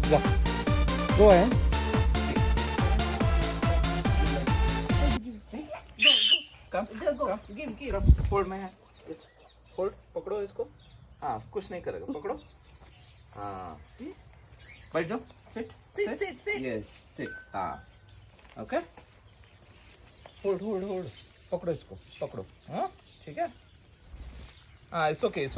जा. Go ahead. Come, Go. come. Give. Come, hold my hand. Yes. Hold, पकड़ो इसको. हाँ, कुछ नहीं करेगा. पकड़ो. हाँ, see? बैठ जाओ. Sit. Sit. Yes, sit. हाँ. Okay. Hold. पकड़ो इसको. पकड़ो. हाँ, ठीक है. हाँ, it's okay.